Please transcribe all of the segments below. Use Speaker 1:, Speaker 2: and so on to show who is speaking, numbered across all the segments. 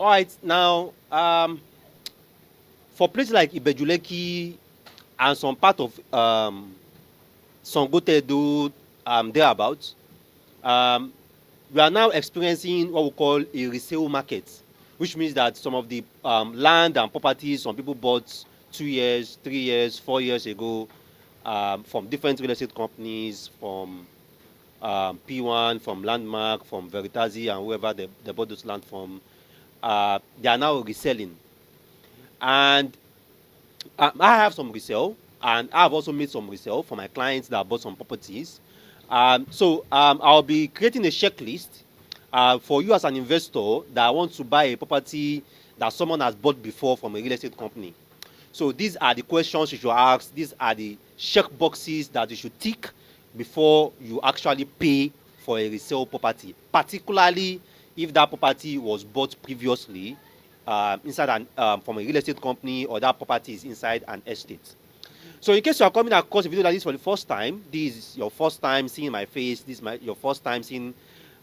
Speaker 1: All right, now for places like Ibejuleki and some part of Songotedo, thereabouts, um, we are now experiencing what we call a resale market, which means that some of the land and properties some people bought 2 years, 3 years, 4 years ago from different real estate companies, from P1, from Landmark, from Veritasi, and whoever they bought those land from, they are now reselling. And I have some resale, and I have also made some resale for my clients that bought some properties. I'll be creating a checklist for you as an investor that wants to buy a property that someone has bought before from a real estate company. So these are the questions you should ask. These are the check boxes that you should tick before you actually pay for a resale property, particularly if that property was bought previously inside from a real estate company, or that property is inside an estate. So in case you are coming across a video like this for the first time, this is your first time seeing my face, this is your first time seeing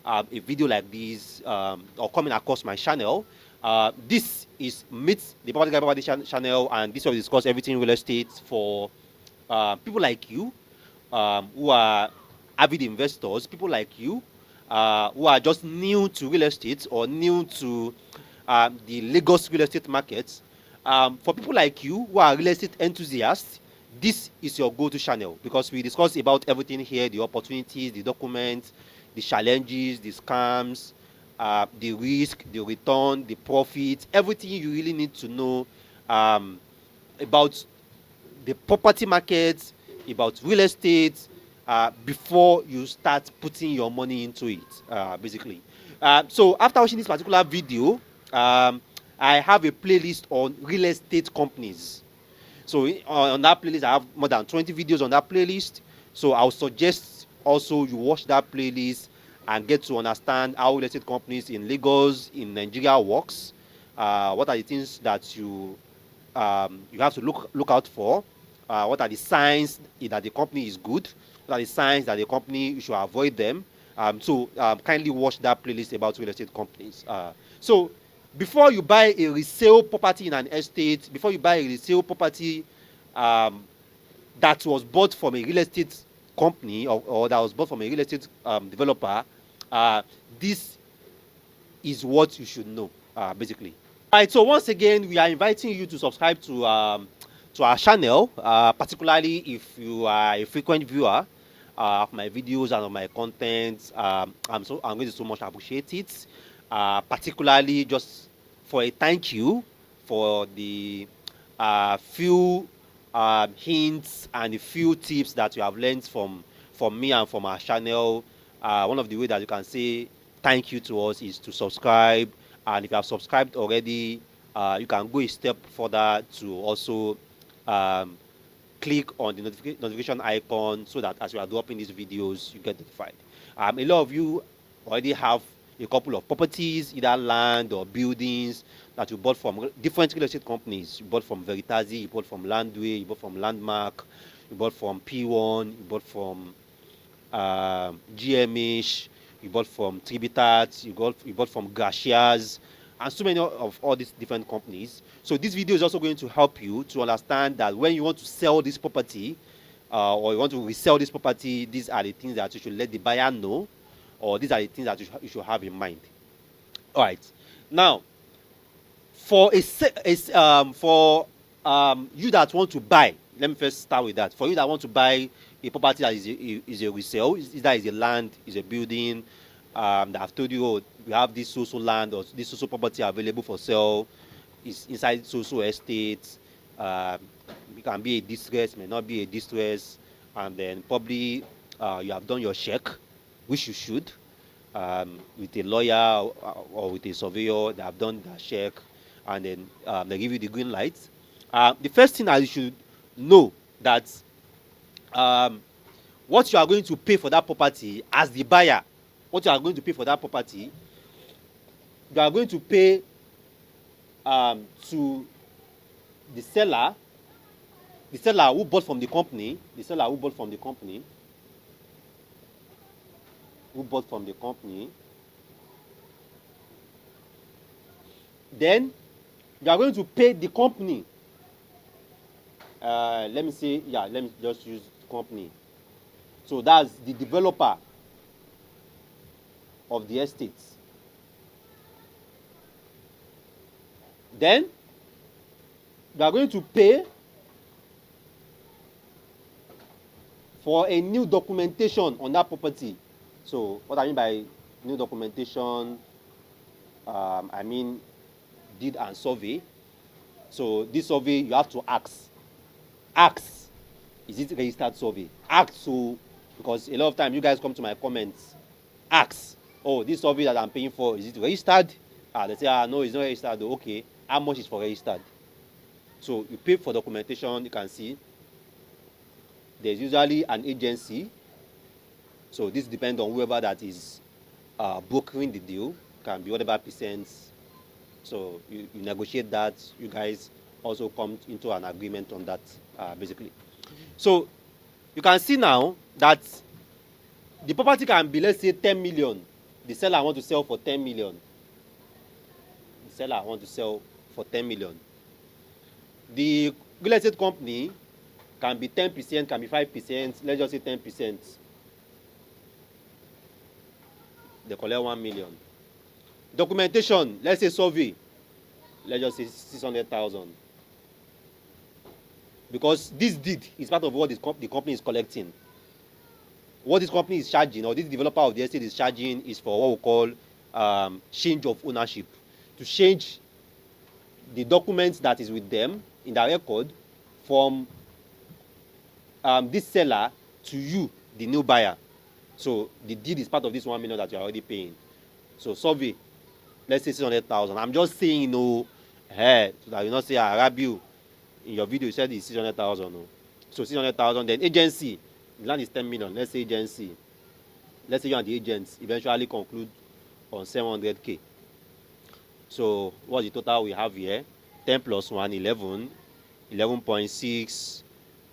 Speaker 1: a video like this, or coming across my channel, this is Meet the Property Guy Property channel, and this will discuss everything real estate for people like you who are avid investors, people like you who are just new to real estate or new to the Lagos real estate market. For people like you who are real estate enthusiasts, this is your go-to channel, because we discuss about everything here: the opportunities, the documents, the challenges, the scams, the risk, the return, the profit, everything you really need to know about the property market, about real estate, before you start putting your money into it, basically. So after watching this particular video, I have a playlist on real estate companies. So on that playlist, I have more than 20 videos on that playlist. So I would suggest also you watch that playlist and get to understand how real estate companies in Lagos, in Nigeria works. What are the things that you have to look out for? What are the signs that the company is good? What are the signs that the company you should avoid them? Kindly watch that playlist about real estate companies. So before you buy a resale property in an estate, before you buy a resale property that was bought from a real estate company, or that was bought from a real estate developer, this is what you should know, basically. All right, so once again, we are inviting you to subscribe to our channel, particularly if you are a frequent viewer of my videos and of my content. I'm going to so much appreciate it, particularly just for a thank you for the few hints and a few tips that you have learned from me and from our channel. One of the ways that you can say thank you to us is to subscribe, and if you have subscribed already, you can go a step further to also um, click on the notification icon, so that as we are dropping these videos, you get notified. A lot of you already have a couple of properties, either land or buildings, that you bought from different real estate companies. You bought from Veritasi, you bought from Landway, you bought from Landmark, you bought from P1, you bought from GMH, you bought from Tribitat, you bought from Gracias, and so many of all these different companies. So this video is also going to help you to understand that when you want to sell this property, or you want to resell this property, these are the things that you should let the buyer know, or these are the things that you should have in mind. All right. Now, for you that want to buy, let me first start with that. For you that want to buy a property that is a resale, that is a land, is a building, that I've told you, oh, we have this social land or this social property available for sale, is inside social estate. It can be a distress, may not be a distress, and then probably you have done your check, which you should, with a lawyer or with a surveyor. They have done their check, and then they give you the green light. The first thing that you should know, that what you are going to pay for that property as the buyer, what you are going to pay for that property, you are going to pay to the seller who bought from the company, who bought from the company, Then you are going to pay the company. Let me say, yeah, let me just use company. So that's the developer of the estate. Then you are going to pay for a new documentation on that property. So what I mean by new documentation, I mean deed and survey. So this survey you have to ask, is it registered survey? Ask, so because a lot of time you guys come to my comments, ask, oh, this survey that I'm paying for, is it registered? They say, no, it's not registered. Okay, how much is for registered? So you pay for documentation. You can see there's usually an agency. So this depends on whoever that is brokering the deal. Can be whatever percent. So you negotiate that. You guys also come into an agreement on that, basically. So you can see now that the property can be, let's say, 10 million. The seller want to sell for 10 million. The seller want to sell for 10 million. The real estate company can be 10%, can be 5%, let's just say 10%. They collect 1 million. Documentation, let's say survey, let's just say 600,000. Because this deed is part of what the company is collecting. What this company is charging, or this developer of the estate is charging, is for what we call change of ownership. To change the documents that is with them in their record from this seller to you, the new buyer. So the deed is part of this 1 million that you are already paying. So survey, let's say 600,000. I'm just saying, you know, hey, so that you not say, Rabiu, in your video you said it's 600,000. No? So 600,000. Then agency, the land is 10 million. Let's say agency. Let's say you and the agents eventually conclude on 700K. So what's the total we have here? 10 plus 1, 11, 11.6.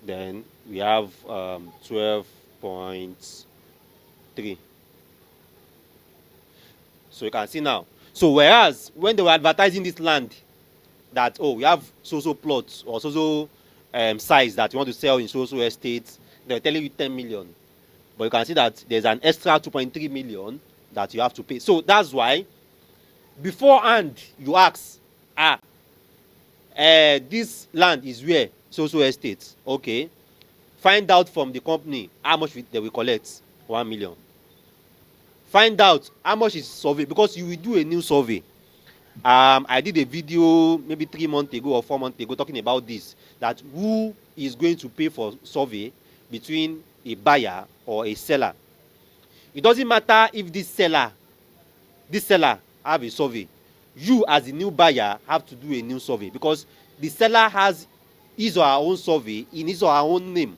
Speaker 1: Then we have 12.3. So you can see now. So whereas when they were advertising this land, that, oh, we have so plots or so size that you want to sell in so estates, they're telling you 10 million. But you can see that there's an extra 2.3 million that you have to pay. So that's why beforehand you ask, this land is where so estate. Okay, find out from the company how much they will collect. 1 million. Find out how much is survey, because you will do a new survey. I did a video maybe 3 months ago or 4 months ago talking about this, that who is going to pay for survey between a buyer or a seller. It doesn't matter if this seller have a survey. You as a new buyer have to do a new survey, because the seller has his or her own survey in his or her own name.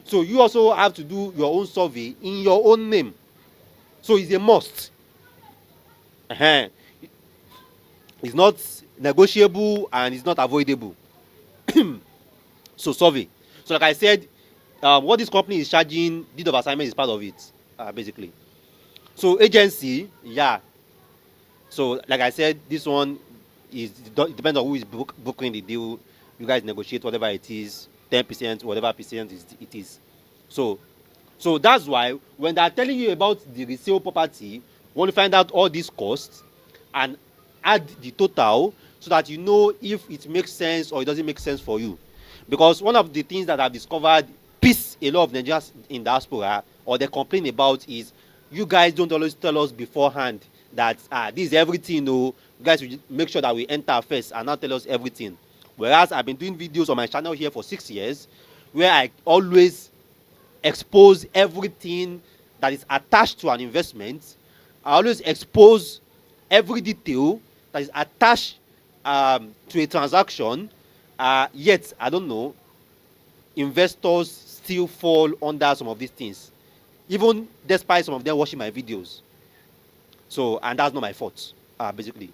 Speaker 1: So you also have to do your own survey in your own name. So it's a must. It's not negotiable and it's not avoidable. So survey. So like I said, what this company is charging, deed of assignment is part of it, basically. So agency, yeah. So like I said, this one is, it depends on who is brokering the deal. You guys negotiate whatever it is, 10%, whatever percent it is. So that's why when they are telling you about the resale property, you want to find out all these costs and add the total so that you know if it makes sense or it doesn't make sense for you. Because one of the things that I've discovered piss a lot of Nigerians in diaspora, or they complain about, is you guys don't always tell us beforehand that this is everything. No, you guys will make sure that we enter first and not tell us everything. Whereas I've been doing videos on my channel here for 6 years, where I always expose everything that is attached to an investment. I always expose every detail that is attached to a transaction. Yet, I don't know, investors still fall under some of these things, even despite some of them watching my videos. So, and that's not my fault, basically.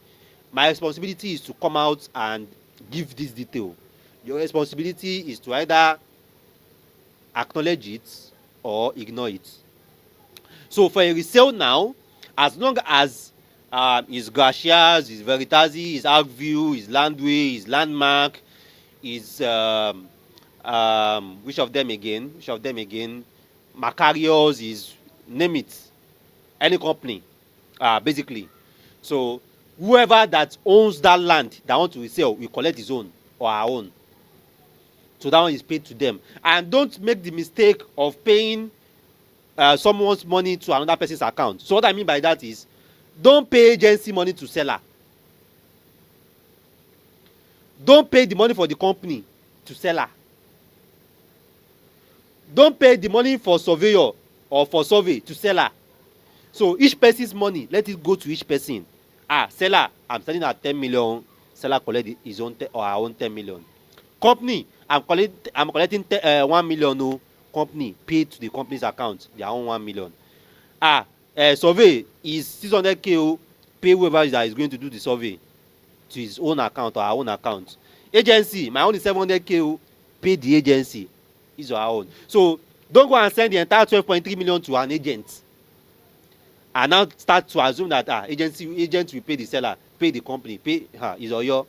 Speaker 1: My responsibility is to come out and give this detail. Your responsibility is to either acknowledge it or ignore it. So for a resale now, as long as His Gracias, his Veritasi, his Arcview, his Landway, his Landmark, his which of them again? Which of them again? Macarius, is name it, any company, basically. So whoever that owns that land that want to resell will collect his own or our own. So that one is paid to them. And don't make the mistake of paying someone's money to another person's account. So what I mean by that is, don't pay agency money to seller. Don't pay the money for the company to seller. Don't pay the money for surveyor or for survey to seller. So each person's money, let it go to each person. Seller, I'm selling at 10 million. Seller collect his own or our own 10 million. Company, I'm collecting 1 million. No, company pay to the company's account their own 1 million. Survey is 600k. Pay whoever that is going to do the survey to his own account or our own account. Agency, my own is 700k. Pay the agency, is our own. So don't go and send the entire 12.3 million to an agent and now start to assume that agent will pay the seller, pay the company, pay is or your.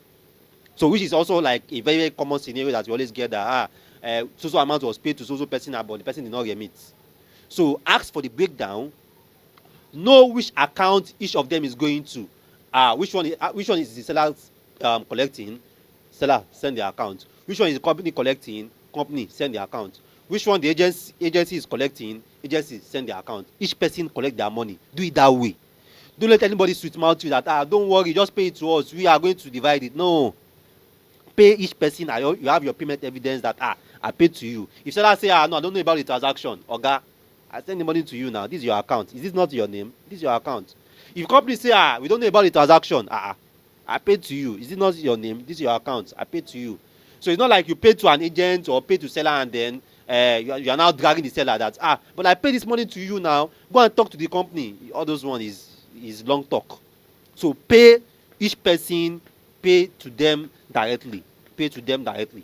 Speaker 1: So which is also like a very, very common scenario that you always get, that so amount was paid to so person, but the person did not remit. So ask for the breakdown. Know which account each of them is going to. Which one is the seller collecting? Seller, send the account. Which one is the company collecting? Company, send the account. Which one the agency is collecting? Agency, send the account. Each person collect their money. Do it that way. Don't let anybody sweet mouth you that don't worry, just pay it to us. We are going to divide it. No. Pay each person. You have your payment evidence that I paid to you. If seller say no, I don't know about the transaction, Oga, I send the money to you now. This is your account. Is this not your name? This is your account. If company say we don't know about the transaction, I paid to you. Is it not your name? This is your account. I paid to you. So it's not like you pay to an agent or pay to seller and then you are now dragging the seller that but I pay this money to you now. Go and talk to the company. All those one is long talk. So pay each person, pay to them directly. Pay to them directly.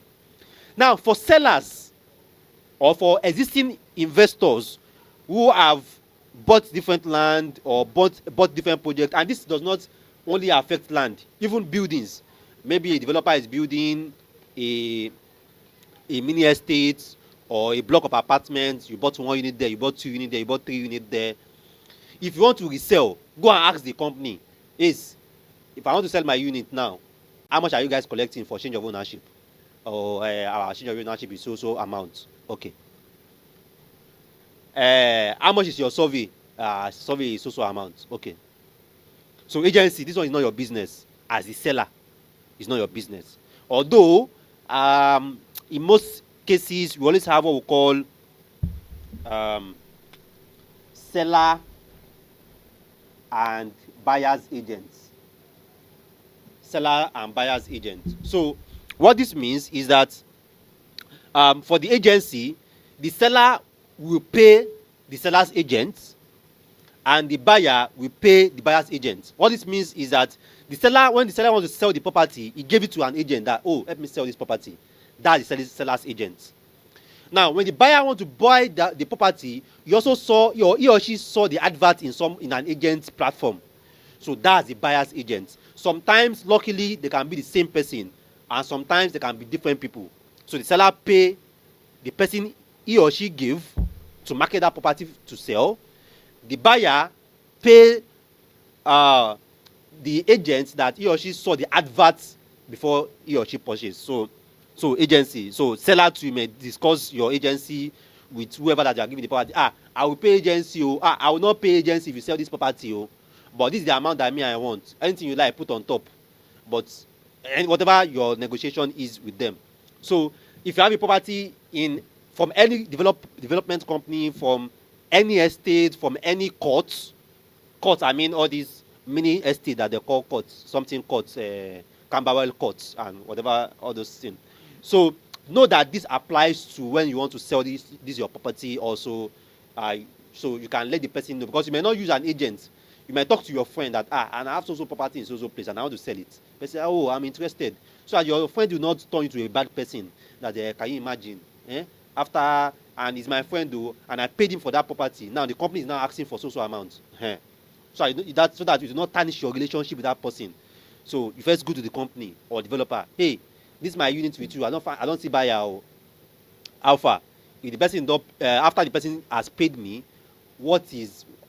Speaker 1: Now for sellers or for existing investors who have bought different land or bought different projects, and this does not only affect land, even buildings. Maybe a developer is building a mini estate or a block of apartments. You bought 1 unit there, you bought 2 units there, you bought 3 units there. If you want to resell, go and ask the company, if I want to sell my unit now, how much are you guys collecting for change of ownership? Or our change of ownership is so amount. Okay. How much is your survey? Survey is so amount. Okay. So agency, this one is not your business. As a seller, it's not your business. Although in most cases we always have what we call seller and buyer's agents. Seller and buyer's agents. So what this means is that for the agency, the seller will pay the seller's agent and the buyer will pay the buyer's agent. What this means is that the seller, when the seller wants to sell the property, he gave it to an agent that, help me sell this property. That's the seller's agent. Now, when the buyer wants to buy the property, he or she saw the advert in an agent's platform. So that's the buyer's agent. Sometimes, luckily, they can be the same person, and sometimes they can be different people. So the seller pay the person he or she gave to market that property to sell. The buyer pay the agent that he or she saw the advert before he or she purchased. So agency. So seller too, you may discuss your agency with whoever that you are giving the property. I will pay agency. I will not pay agency if you sell this property. But this is the amount that I want. Anything you like, put on top. But whatever your negotiation is with them. So if you have a property from any development company, from any estate, from any courts, I mean all these mini estate that they call courts, something courts, Camberwell courts and whatever, all those things. So know that this applies to when you want to sell this your property also. So you can let the person know, because you may not use an agent. You might talk to your friend that and I have so property in so place and I want to sell it. They say, I'm interested. So that your friend will not turn into a bad person. That can you imagine? After, and he's my friend though, and I paid him for that property. Now the company is now asking for so amount. so that you do not tarnish your relationship with that person. So you first go to the company or developer. Hey, this is my unit with you. I don't see buyer or alpha. If the person don't, after the person has paid me,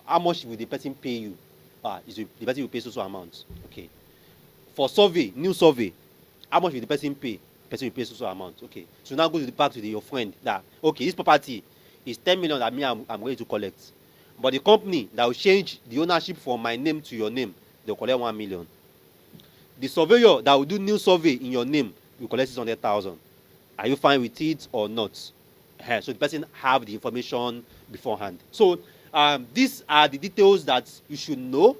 Speaker 1: how much will the person pay you? The person will pay so amount. Okay. For survey, new survey, how much will the person pay? The person will pay so amount. Okay. So now go to the back to your friend that, okay, this property is 10 million that I'm ready to collect. But the company that will change the ownership from my name to your name, they'll collect 1 million. The surveyor that will do new survey in your name will collect 600,000. Are you fine with it or not? So the person have the information beforehand. So these are the details that you should know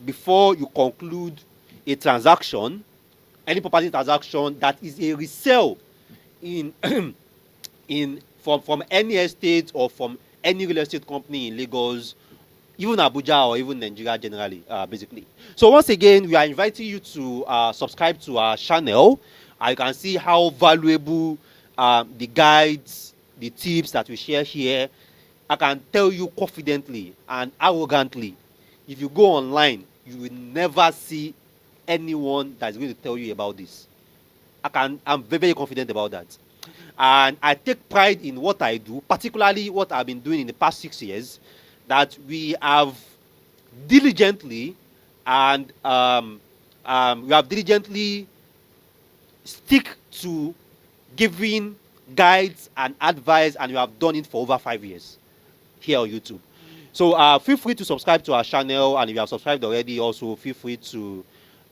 Speaker 1: before you conclude a transaction, any property transaction that is a resale in from any estate or from any real estate company in Lagos, even Abuja or even Nigeria generally, basically. So once again, we are inviting you to subscribe to our channel. You can see how valuable the guides, the tips that we share here. I can tell you confidently and arrogantly, if you go online, you will never see anyone that's going to tell you about this. I'm very, very confident about that. And I take pride in what I do, particularly what I've been doing in the past 6 years, that we have diligently and we have diligently stick to giving guides and advice, and we have done it for over 5 years here on YouTube. So feel free to subscribe to our channel, and if you have subscribed already, also feel free to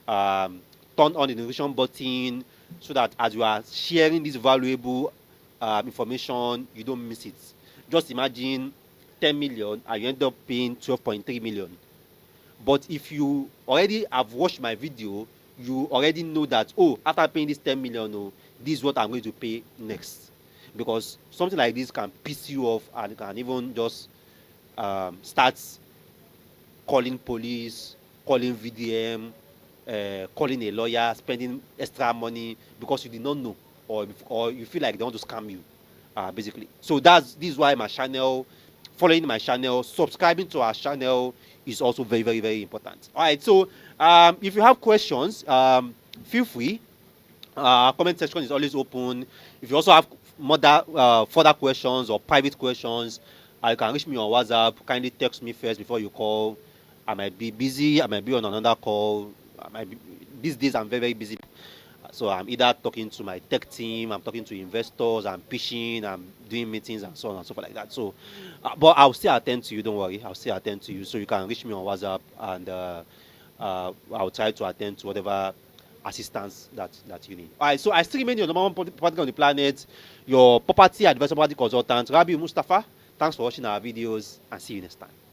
Speaker 1: turn on the notification button so that as you are sharing this valuable information, you don't miss it. Just imagine 10 million and you end up paying 12.3 million. But if you already have watched my video, you already know that, oh, after paying this 10 million, oh, this is what I'm going to pay next. Because something like this can piss you off and can even just start calling police, calling VDM, calling a lawyer, spending extra money because you did not know, or you feel like they want to scam you, basically. So this is why my channel, following my channel, subscribing to our channel is also very, very, very important. All right. So if you have questions, feel free. Comment section is always open. If you also have further questions or private questions, you can reach me on WhatsApp. Kindly text me first before you call. I might be busy. I might be on another call. These days I'm very, very busy. So I'm either talking to my tech team, I'm talking to investors, I'm pitching, I'm doing meetings and so on and so forth like that. So, but I'll still attend to you. Don't worry, I'll still attend to you. So you can reach me on WhatsApp, and I'll try to attend to whatever assistance that you need. All right. So I still remain your number one property on the planet, your property advisor, property consultant, Rabi Mustafa. Thanks for watching our videos, and see you next time.